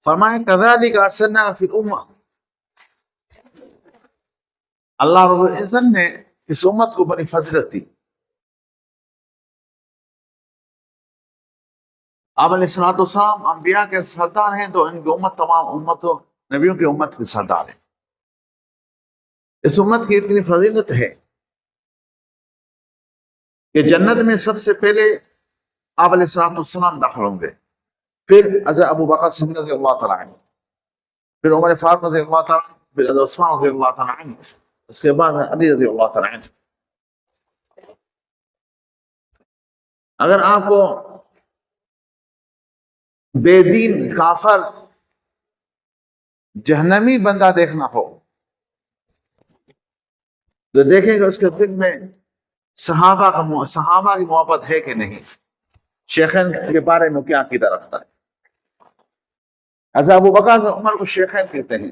فرمائے کذالک ارسلنا فی الامہ، اللہ رب العزت نے اس امت کو بڑی فضیلت دی. آپ علیہ السلام انبیاء کے سردار ہیں تو ان کی امت تمام امتوں نبیوں کی امت کے سردار ہیں. اس امت کی اتنی فضیلت ہے کہ جنت میں سب سے پہلے آپ علیہ السلام داخل ہوں گے، پھر حضرت ابو بکر صدیق رضی اللہ تعالیٰ عنہ، پھر عمر فاروق رضی اللہ تعالیٰ عنہ، پھر حضرت عثمان رضی اللہ تعالیٰ عنہ، اس کے بعد علی رضی اللہ تعالیٰ عنہ. اگر آپ کو بے دین کافر جہنمی بندہ دیکھنا ہو تو دیکھیں کہ اس کے دل میں صحابہ کی محبت ہے کہ نہیں، شیخین کے بارے میں کیا عقیدہ رکھتا ہے. حضرت ابو بکر عمر کو شیخین کہتے ہیں.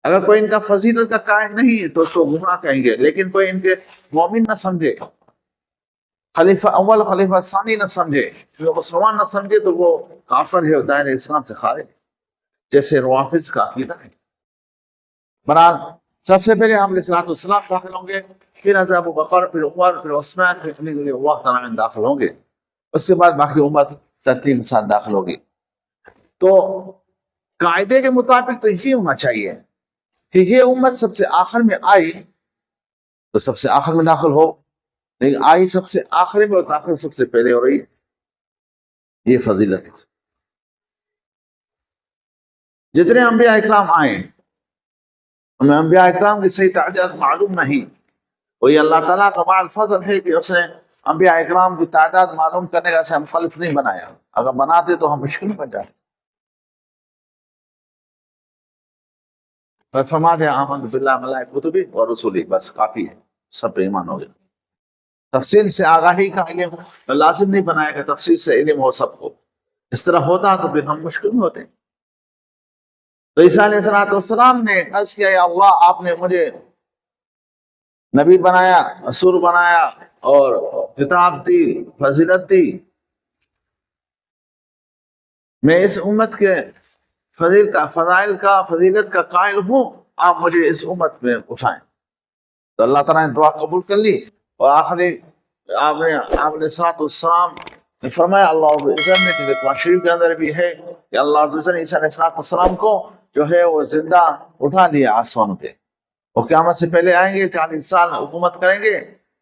اگر کوئی ان کا فضیلت کا قائل نہیں ہے تو اس کو گمراہ کہیں گے، لیکن کوئی ان کے مومن نہ سمجھے، خلیفہ اول خلیفہ ثانی نہ سمجھے، جو مسلمان نہ سمجھے تو وہ کافر ہے، دائرہ اسلام سے خارج، جیسے روافض کا عقیدہ ہے. برحال سب سے پہلے آپ علیہ السلام داخل ہوں گے، پھر حضرت ابو بکر، پھر عمر، پھر عثمان، پھر علی رضی اللہ تعالیٰ عنہ داخل ہوں گے. اس کے بعد باقی امت ترتیب کے ساتھ داخل ہوگی. تو قاعدے کے مطابق تو یہ ہونا چاہیے کہ یہ امت سب سے آخر میں آئی تو سب سے آخر میں داخل ہو، لیکن آئی سب سے آخر میں اور داخل سب سے پہلے ہو رہی. یہ فضیلت ہے. جتنے انبیاء اکرام آئے ہمیں انبیاء اکرام کی صحیح تعداد معلوم نہیں. وہی اللہ تعالیٰ کا بڑا فضل ہے کہ اس نے انبیاء اکرام کی تعداد معلوم کرنے کا اسے مخالف نہیں بنایا. اگر بناتے تو ہم مشکل میں بن جاتے. فرماتے ہیں آمنت باللہ ملائکۃ کتبی اور رسولی، بس کافی ہے، سب پہ ایمان ہو گیا. تفصیل سے آگاہی کا علم لازم نہیں بنایا کہ تفصیل سے علم ہو سب کو. اس طرح ہوتا تو پھر ہم مشکل میں ہوتے. تو عیسیٰ علیہ السلام نے عرض کیا یا اللہ آپ نے مجھے نبی بنایا، رسول بنایا اور کتاب دی، فضیلت دی، میں اس امت کے فضائل کا فضیلت کا قائل ہوں، آپ مجھے اس امت میں اٹھائیں. تو اللہ تعالیٰ نے دعا قبول کر لی اور آخری آپ علیہ السلام نے فرمایا اللہ رب العزت نے قرآن شریف کے اندر بھی ہے کہ اللہ رب العزت نے عیسیٰ علیہ السلام کو جو ہے وہ زندہ اٹھا لیا آسمان پہ. وہ قیامت سے پہلے آئیں گے، 40 سال حکومت کریں گے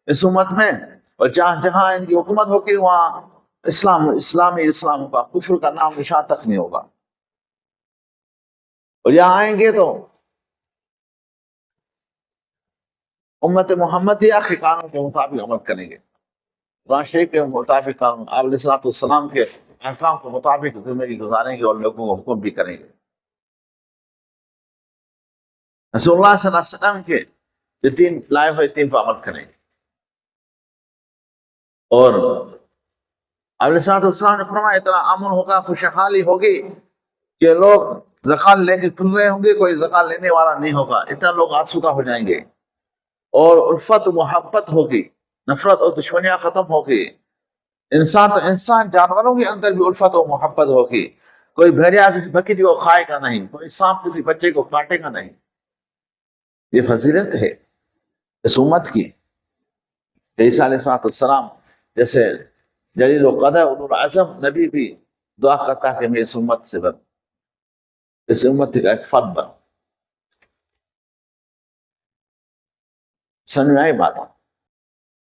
اس امت میں، اور جہاں جہاں ان کی حکومت ہوگی وہاں اسلام کا کفر کا نام نشان تک نہیں ہوگا. اور یہاں آئیں گے تو امت محمدیہ کے قانون کے مطابق عمل کریں گے، قرآن شریف کے مطابق قانون، آپ علیہ السلام کے احکام کے مطابق زندگی گزاریں گے اور لوگوں کو حکم بھی کریں گے. رسول اللہ صلی اللہ علیہ وسلم کے جو 3 لائے ہوئے 3 پر عمل کریں گے. اور علیہ السلام نے فرمایا اتنا امن ہوگا، خوشحالی ہوگی کہ لوگ زکات لے کے پھر رہے ہوں گے، کوئی زکات لینے والا نہیں ہوگا. اتنا لوگ آسودہ ہو جائیں گے اور الفت محبت ہوگی، نفرت اور دشمنیاں ختم ہوگی. انسان تو انسان، جانوروں کے اندر بھی الفت و محبت ہوگی. کوئی بھیڑیا کسی بکری کو کھائے گا نہیں، کوئی سانپ کسی بچے کو کاٹے گا نہیں. یہ فضیلت ہے اس امت کی. عیسیٰ علیہ السلام جیسے جلیل القدر اولو العزم نبی بھی دعا کرتا ہے کہ میں اس امت سے بن، اس امت کا ایک فرد بن. سمجھ میں آئی بات؟